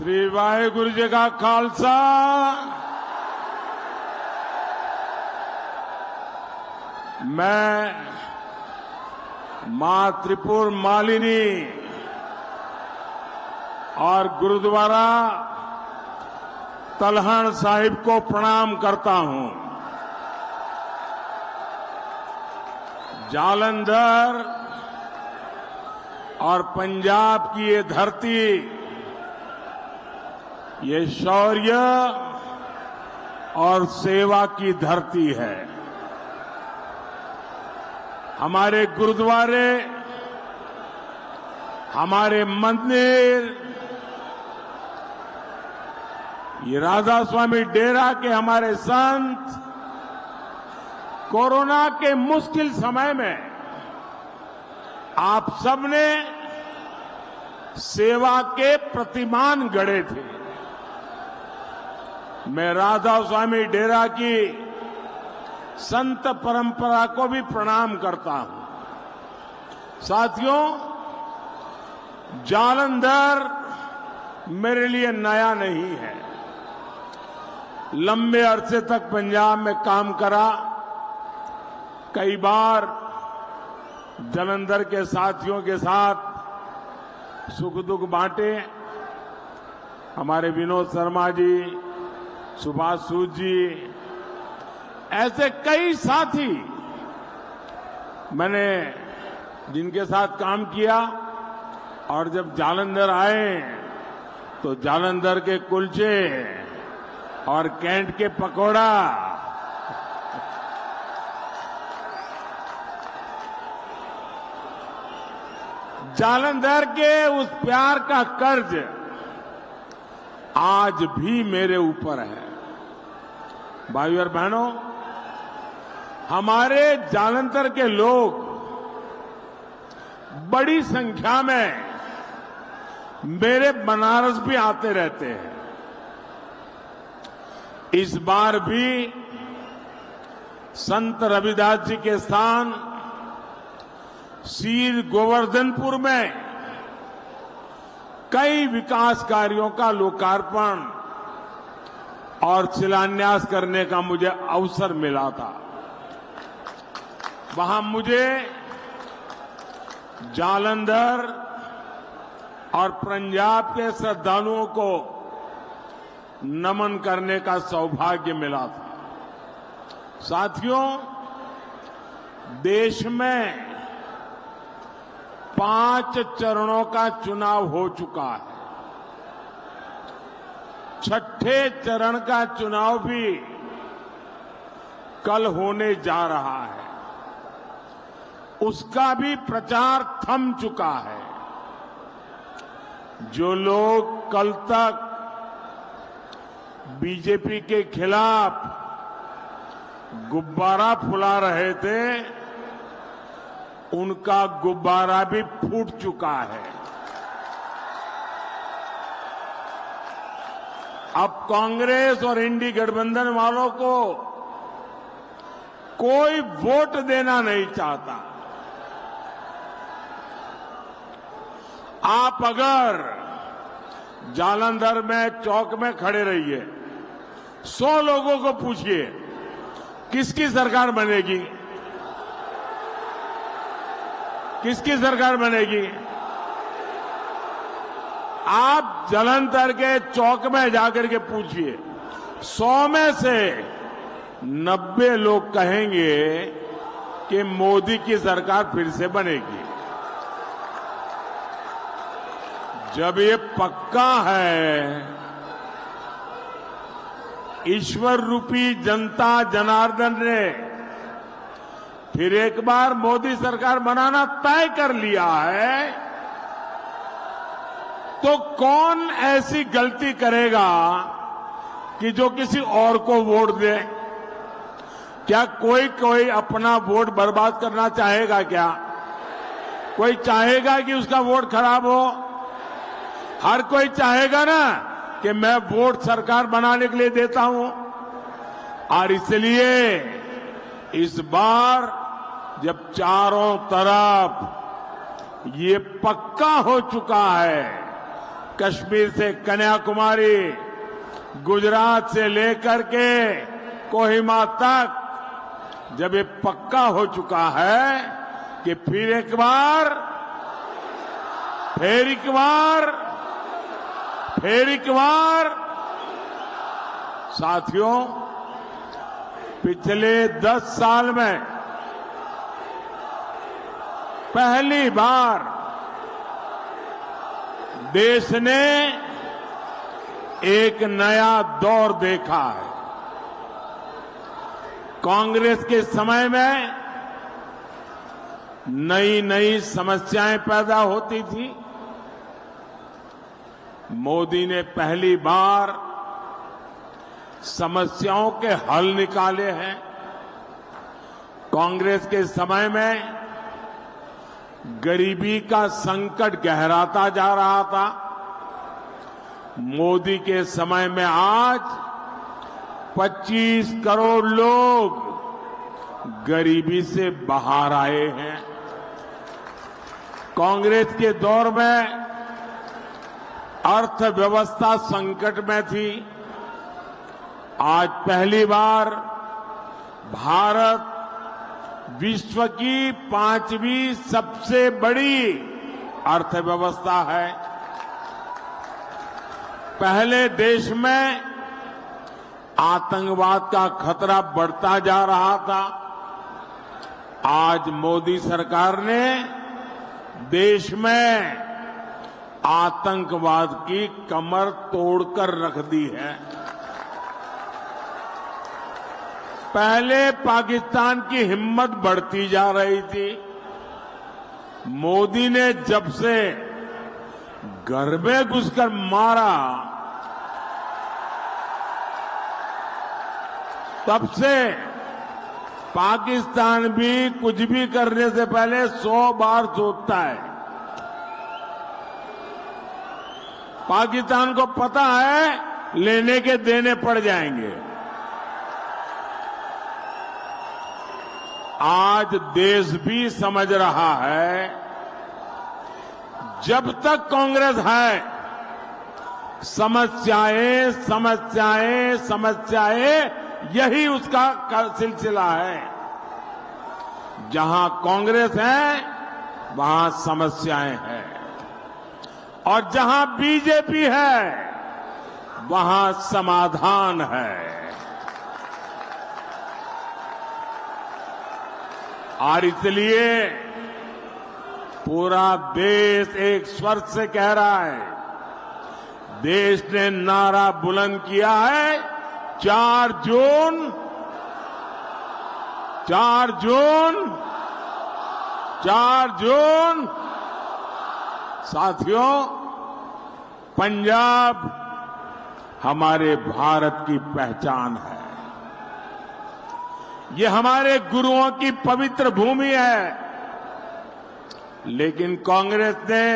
श्री वाहेगुरु जी का खालसा मैं मां त्रिपुर मालिनी और गुरुद्वारा तलहण साहिब को प्रणाम करता हूं। जालंधर और पंजाब की ये धरती, ये शौर्य और सेवा की धरती है। हमारे गुरुद्वारे, हमारे मंदिर, ये राधा स्वामी डेरा के हमारे संत कोरोना के मुश्किल समय में आप सबने सेवा के प्रतिमान गढ़े थे। मैं राधा स्वामी डेरा की संत परंपरा को भी प्रणाम करता हूं। साथियों, जालंधर मेरे लिए नया नहीं है। लंबे अरसे तक पंजाब में काम करा, कई बार जालंधर के साथियों के साथ सुख दुख बांटे। हमारे विनोद शर्मा जी, सुभाष सूद जी, ऐसे कई साथी मैंने जिनके साथ काम किया, और जब जालंधर आए तो जालंधर के कुलचे और कैंट के पकौड़ा, जालंधर के उस प्यार का कर्ज आज भी मेरे ऊपर है। भाइयों और बहनों, हमारे जालंधर के लोग बड़ी संख्या में मेरे बनारस भी आते रहते हैं। इस बार भी संत रविदास जी के स्थान श्री गोवर्धनपुर में कई विकास कार्यों का लोकार्पण और शिलान्यास करने का मुझे अवसर मिला था। वहां मुझे जालंधर और पंजाब के श्रद्धालुओं को नमन करने का सौभाग्य मिला था। साथियों, देश में 5 चरणों का चुनाव हो चुका है। छठे चरण का चुनाव भी कल होने जा रहा है। उसका भी प्रचार थम चुका है। जो लोग कल तक बीजेपी के खिलाफ गुब्बारा फुला रहे थे, उनका गुब्बारा भी फूट चुका है। अब कांग्रेस और इंडी गठबंधन वालों को कोई वोट देना नहीं चाहता। आप अगर जालंधर में चौक में खड़े रहिए, 100 लोगों को पूछिए किसकी सरकार बनेगी, किसकी सरकार बनेगी। आप जालंधर के चौक में जाकर के पूछिए, 100 में से 90 लोग कहेंगे कि मोदी की सरकार फिर से बनेगी। जब ये पक्का है, ईश्वर रूपी जनता जनार्दन ने फिर एक बार मोदी सरकार बनाना तय कर लिया है, तो कौन ऐसी गलती करेगा कि जो किसी और को वोट दे? क्या कोई अपना वोट बर्बाद करना चाहेगा? क्या कोई चाहेगा कि उसका वोट खराब हो? हर कोई चाहेगा ना कि मैं वोट सरकार बनाने के लिए देता हूं। और इसलिए इस बार जब चारों तरफ ये पक्का हो चुका है, कश्मीर से कन्याकुमारी, गुजरात से लेकर के कोहिमा तक जब ये पक्का हो चुका है कि फिर एक बार साथियों, पिछले 10 साल में पहली बार देश ने एक नया दौर देखा है। कांग्रेस के समय में नई नई समस्याएं पैदा होती थी। मोदी ने पहली बार समस्याओं के हल निकाले हैं। कांग्रेस के समय में गरीबी का संकट गहराता जा रहा था। मोदी के समय में आज 25 करोड़ लोग गरीबी से बाहर आए हैं। कांग्रेस के दौर में अर्थव्यवस्था संकट में थी। आज पहली बार भारत विश्व की 5वीं सबसे बड़ी अर्थव्यवस्था है। पहले देश में आतंकवाद का खतरा बढ़ता जा रहा था। आज मोदी सरकार ने देश में आतंकवाद की कमर तोड़कर रख दी है। पहले पाकिस्तान की हिम्मत बढ़ती जा रही थी। मोदी ने जब से घर में घुसकर मारा, तब से पाकिस्तान भी कुछ भी करने से पहले 100 बार सोचता है। पाकिस्तान को पता है लेने के देने पड़ जाएंगे। आज देश भी समझ रहा है, जब तक कांग्रेस है समस्याएं समस्याएं समस्याएं, यही उसका सिलसिला है। जहां कांग्रेस है वहां समस्याएं हैं, और जहां बीजेपी है वहां समाधान है। और इसलिए पूरा देश एक स्वर से कह रहा है, देश ने नारा बुलंद किया है, 4 जून 4 जून। साथियों, पंजाब हमारे भारत की पहचान है। ये हमारे गुरुओं की पवित्र भूमि है। लेकिन कांग्रेस ने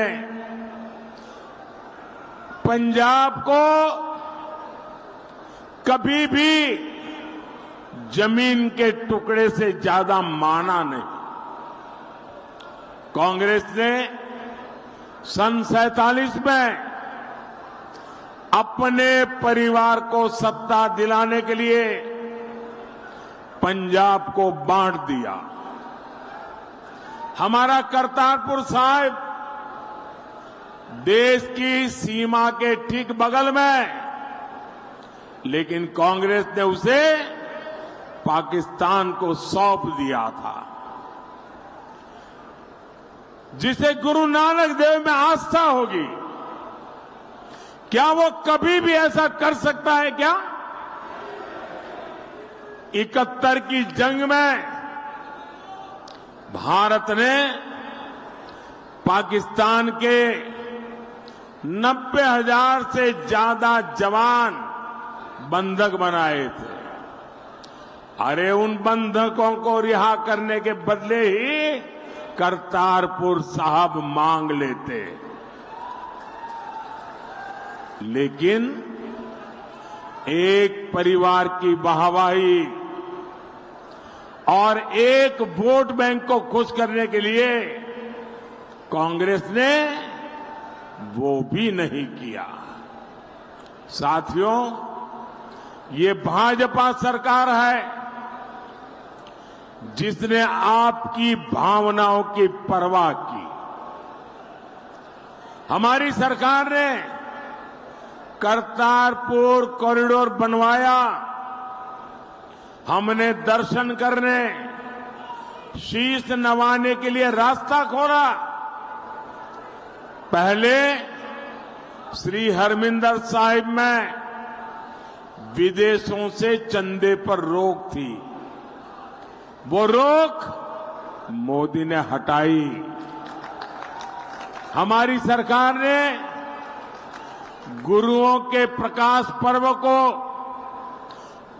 पंजाब को कभी भी जमीन के टुकड़े से ज्यादा माना नहीं। कांग्रेस ने सन 47 में अपने परिवार को सत्ता दिलाने के लिए पंजाब को बांट दिया। हमारा करतारपुर साहिब देश की सीमा के ठीक बगल में, लेकिन कांग्रेस ने उसे पाकिस्तान को सौंप दिया था। जिसे गुरु नानक देव में आस्था होगी, क्या वो कभी भी ऐसा कर सकता है क्या? 71 की जंग में भारत ने पाकिस्तान के 90,000 से ज्यादा जवान बंधक बनाए थे। अरे उन बंधकों को रिहा करने के बदले ही करतारपुर साहब मांग लेते। लेकिन एक परिवार की वाहवाही और एक वोट बैंक को खुश करने के लिए कांग्रेस ने वो भी नहीं किया। साथियों, ये भाजपा सरकार है जिसने आपकी भावनाओं की परवाह की। हमारी सरकार ने करतारपुर कॉरिडोर बनवाया, हमने दर्शन करने, शीश नवाने के लिए रास्ता खोला। पहले श्री हरमिंदर साहिब में विदेशों से चंदे पर रोक थी, वो रोक मोदी ने हटाई। हमारी सरकार ने गुरुओं के प्रकाश पर्व को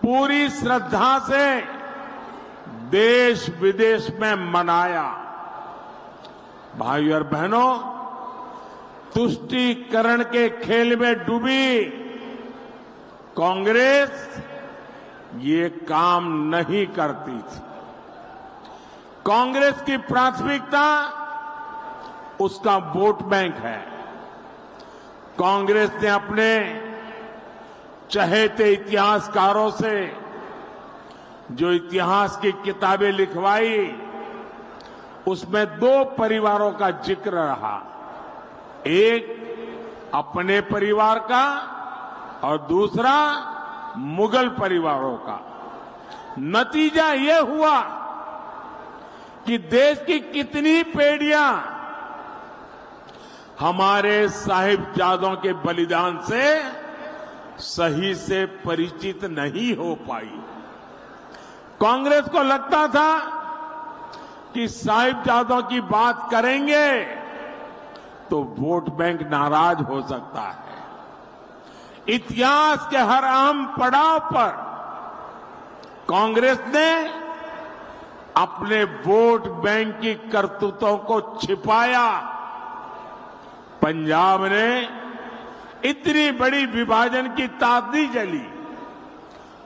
पूरी श्रद्धा से देश विदेश में मनाया। भाइयों और बहनों, तुष्टीकरण के खेल में डूबी कांग्रेस ये काम नहीं करती थी। कांग्रेस की प्राथमिकता उसका वोट बैंक है। कांग्रेस ने अपने चहेते इतिहासकारों से जो इतिहास की किताबें लिखवाई, उसमें दो परिवारों का जिक्र रहा, एक अपने परिवार का और दूसरा मुगल परिवारों का। नतीजा ये हुआ कि देश की कितनी पीढ़ियां हमारे साहिबजादों के बलिदान से सही से परिचित नहीं हो पाई। कांग्रेस को लगता था कि साहिबजादों की बात करेंगे तो वोट बैंक नाराज हो सकता है। इतिहास के हर अहम पड़ाव पर कांग्रेस ने अपने वोट बैंक की करतूतों को छिपाया। पंजाब ने इतनी बड़ी विभाजन की ताकदी जली,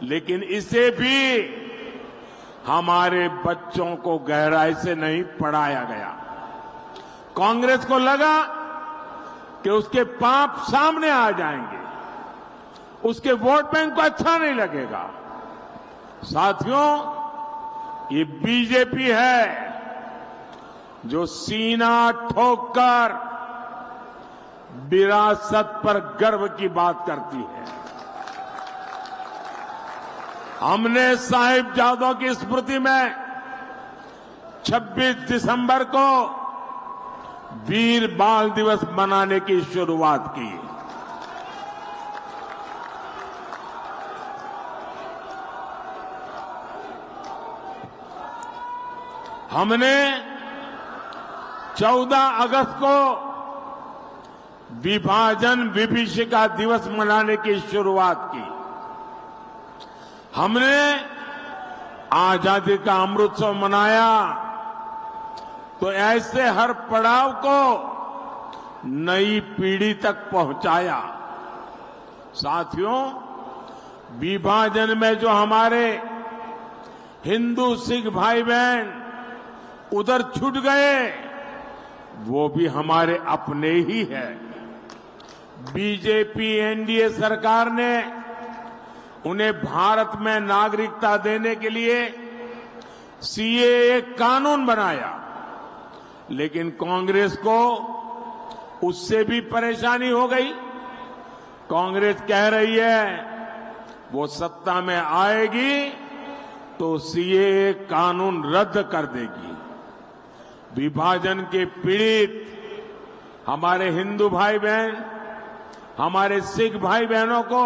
लेकिन इसे भी हमारे बच्चों को गहराई से नहीं पढ़ाया गया। कांग्रेस को लगा कि उसके पाप सामने आ जाएंगे, उसके वोट बैंक को अच्छा नहीं लगेगा। साथियों, ये बीजेपी है जो सीना ठोककर विरासत पर गर्व की बात करती है। हमने साहिबजादों की स्मृति में 26 दिसंबर को वीर बाल दिवस मनाने की शुरुआत की। हमने 14 अगस्त को विभाजन विभीषिका दिवस मनाने की शुरुआत की। हमने आजादी का अमृतोत्सव मनाया। तो ऐसे हर पड़ाव को नई पीढ़ी तक पहुंचाया। साथियों, विभाजन में जो हमारे हिंदू सिख भाई बहन उधर छूट गए, वो भी हमारे अपने ही है। बीजेपी एनडीए सरकार ने उन्हें भारत में नागरिकता देने के लिए सीएए कानून बनाया, लेकिन कांग्रेस को उससे भी परेशानी हो गई। कांग्रेस कह रही है वो सत्ता में आएगी तो सीएए कानून रद्द कर देगी। विभाजन के पीड़ित हमारे हिंदू भाई बहन, हमारे सिख भाई बहनों को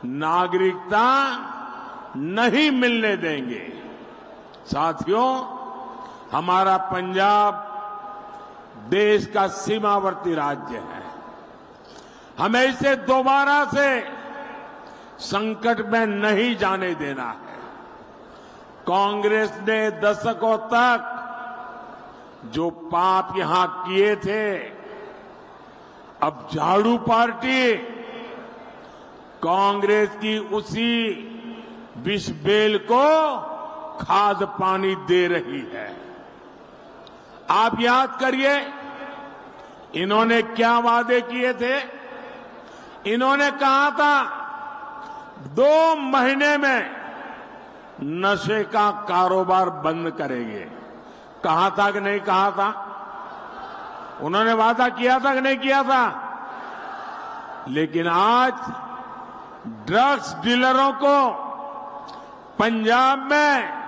नागरिकता नहीं मिलने देंगे। साथियों, हमारा पंजाब देश का सीमावर्ती राज्य है। हमें इसे दोबारा से संकट में नहीं जाने देना है। कांग्रेस ने दशकों तक जो पाप यहां किए थे, अब झाड़ू पार्टी कांग्रेस की उसी विष बेल को खाद पानी दे रही है। आप याद करिए, इन्होंने क्या वादे किए थे? इन्होंने कहा था 2 महीने में नशे का कारोबार बंद करेंगे। कहा था कि नहीं कहा था? उन्होंने वादा किया था कि नहीं किया था? लेकिन आज ड्रग्स डीलरों को पंजाब में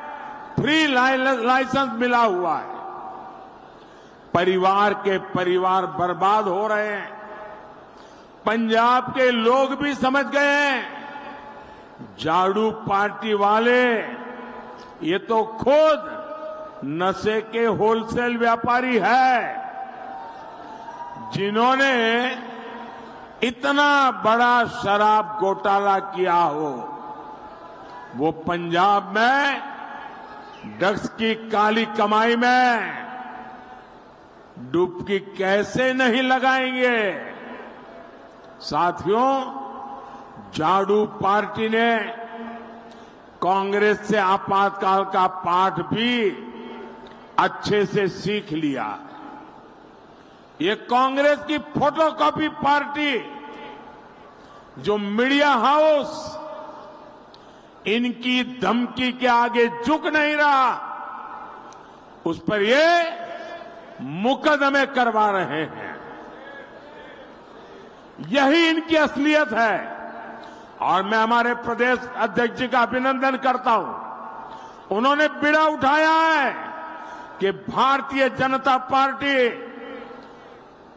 फ्री लाइसेंस मिला हुआ है। परिवार के परिवार बर्बाद हो रहे हैं। पंजाब के लोग भी समझ गए हैं, झाड़ू पार्टी वाले ये तो खुद नशे के होलसेल व्यापारी है, जिन्होंने इतना बड़ा शराब घोटाला किया हो। वो पंजाब में ड्रग्स की काली कमाई में डुबकी कैसे नहीं लगाएंगे? साथियों, झाड़ू पार्टी ने कांग्रेस से आपातकाल का पाठ भी अच्छे से सीख लिया। ये कांग्रेस की फोटोकॉपी पार्टी जो मीडिया हाउस इनकी धमकी के आगे झुक नहीं रहा, उस पर ये मुकदमे करवा रहे हैं। यही इनकी असलियत है। और मैं हमारे प्रदेश अध्यक्ष जी का अभिनंदन करता हूं। उन्होंने बीड़ा उठाया है कि Bharatiya Janata party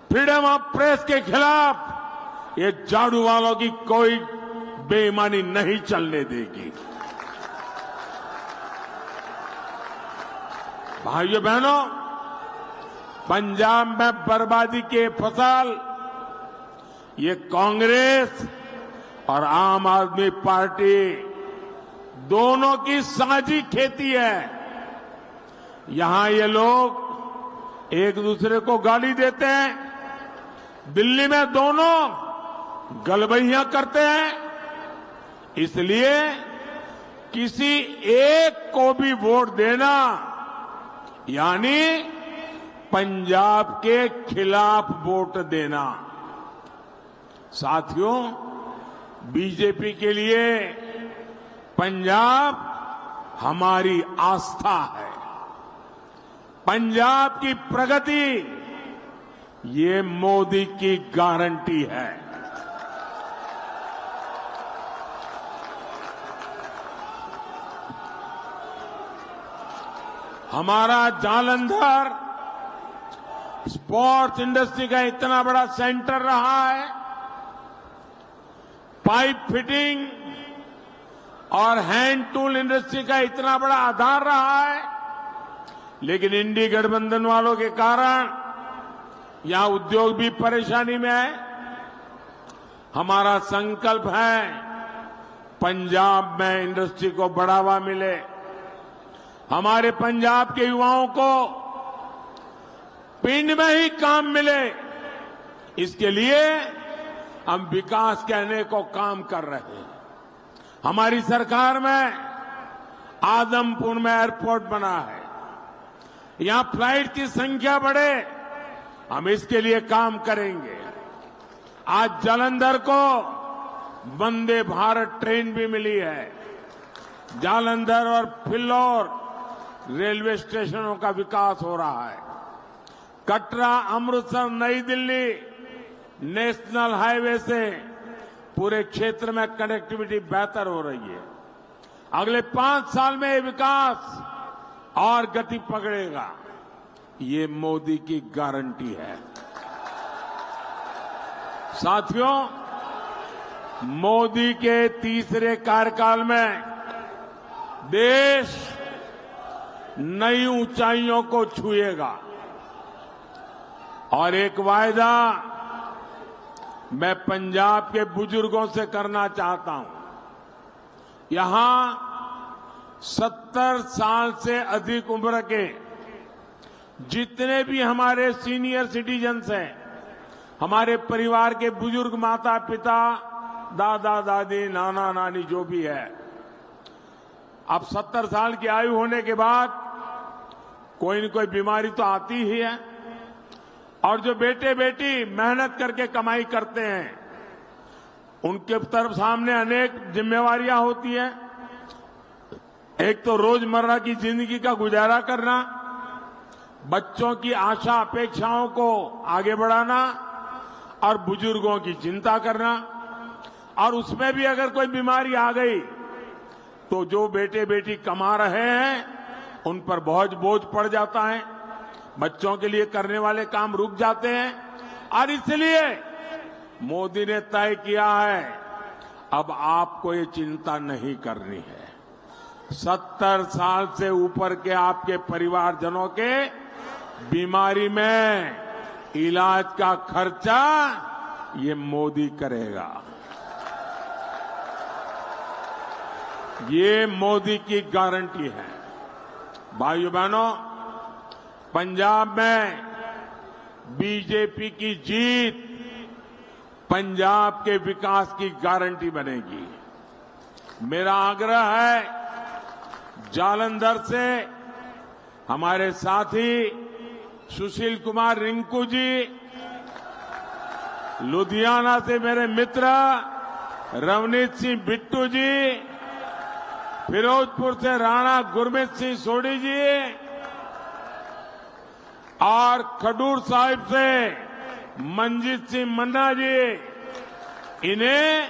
freedom of press के खिलाफ ये झाड़ू वालों की कोई बेईमानी नहीं चलने देगी। भाइयों बहनों, पंजाब में बर्बादी के फसल ये कांग्रेस और आम आदमी पार्टी दोनों की साझी खेती है। यहां ये लोग एक दूसरे को गाली देते हैं, दिल्ली में दोनों गलबैयां करते हैं। इसलिए किसी एक को भी वोट देना यानी पंजाब के खिलाफ वोट देना। साथियों, बीजेपी के लिए पंजाब हमारी आस्था है। पंजाब की प्रगति ये मोदी की गारंटी है। हमारा जालंधर स्पोर्ट्स इंडस्ट्री का इतना बड़ा सेंटर रहा है, पाइप फिटिंग और हैंड टूल इंडस्ट्री का इतना बड़ा आधार रहा है, लेकिन इंडी गठबंधन वालों के कारण यहां उद्योग भी परेशानी में है। हमारा संकल्प है पंजाब में इंडस्ट्री को बढ़ावा मिले, हमारे पंजाब के युवाओं को पिंड में ही काम मिले। इसके लिए हम विकास के अनेकों काम कर रहे हैं। हमारी सरकार में आदमपुर में एयरपोर्ट बना है, यहां फ्लाइट की संख्या बढ़े, हम इसके लिए काम करेंगे। आज जालंधर को वंदे भारत ट्रेन भी मिली है। जालंधर और फिल्लौर रेलवे स्टेशनों का विकास हो रहा है। कटरा, अमृतसर, नई दिल्ली नेशनल हाईवे से पूरे क्षेत्र में कनेक्टिविटी बेहतर हो रही है। अगले 5 साल में ये विकास और गति पकड़ेगा, ये मोदी की गारंटी है। साथियों, मोदी के तीसरे कार्यकाल में देश नई ऊंचाइयों को छुएगा। और एक वायदा मैं पंजाब के बुजुर्गों से करना चाहता हूं। यहां 70 साल से अधिक उम्र के जितने भी हमारे सीनियर सिटीजन्स हैं, हमारे परिवार के बुजुर्ग माता पिता, दादा दादी, नाना नानी जो भी है, अब 70 साल की आयु होने के बाद कोई न कोई बीमारी तो आती ही है, और जो बेटे बेटी मेहनत करके कमाई करते हैं, उनके तरफ सामने अनेक जिम्मेवारियां होती हैं। एक तो रोजमर्रा की जिंदगी का गुजारा करना, बच्चों की आशा अपेक्षाओं को आगे बढ़ाना और बुजुर्गों की चिंता करना। और उसमें भी अगर कोई बीमारी आ गई तो जो बेटे बेटी कमा रहे हैं उन पर बहुत बोझ पड़ जाता है, बच्चों के लिए करने वाले काम रुक जाते हैं। और इसलिए मोदी ने तय किया है अब आपको ये चिंता नहीं करनी है। 70 साल से ऊपर के आपके परिवारजनों के बीमारी में इलाज का खर्चा ये मोदी करेगा। ये मोदी की गारंटी है। भाइयों बहनों, पंजाब में बीजेपी की जीत पंजाब के विकास की गारंटी बनेगी। मेरा आग्रह है जालंधर से हमारे साथी सुशील कुमार रिंकू जी, लुधियाना से मेरे मित्र रवनीत सिंह बिट्टू जी, फिरोजपुर से राणा गुरमीत सिंह सोढ़ी जी और खडूर साहिब से मंजीत सिंह मन्ना जी, इन्हें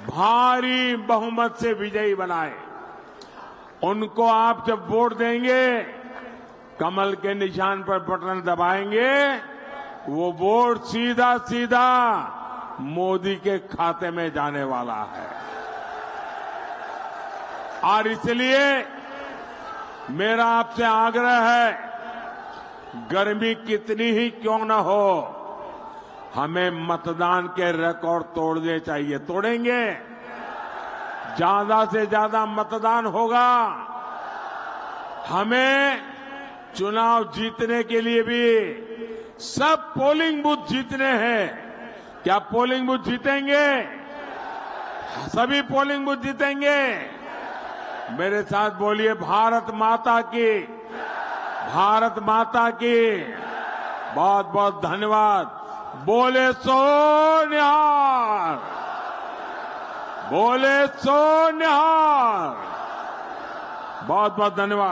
भारी बहुमत से विजयी बनाए। उनको आप जब वोट देंगे, कमल के निशान पर बटन दबाएंगे, वो वोट सीधा सीधा मोदी के खाते में जाने वाला है। और इसलिए मेरा आपसे आग्रह है, गर्मी कितनी ही क्यों न हो, हमें मतदान के रिकॉर्ड तोड़ने चाहिए। तोड़ेंगे, ज्यादा से ज्यादा मतदान होगा। हमें चुनाव जीतने के लिए भी सब पोलिंग बूथ जीतने हैं। क्या पोलिंग बूथ जीतेंगे? सभी पोलिंग बूथ जीतेंगे। मेरे साथ बोलिए, भारत माता की, भारत माता की। बहुत बहुत धन्यवाद। बोले सो निहाल, बोले सो निहाल। बहुत बहुत धन्यवाद।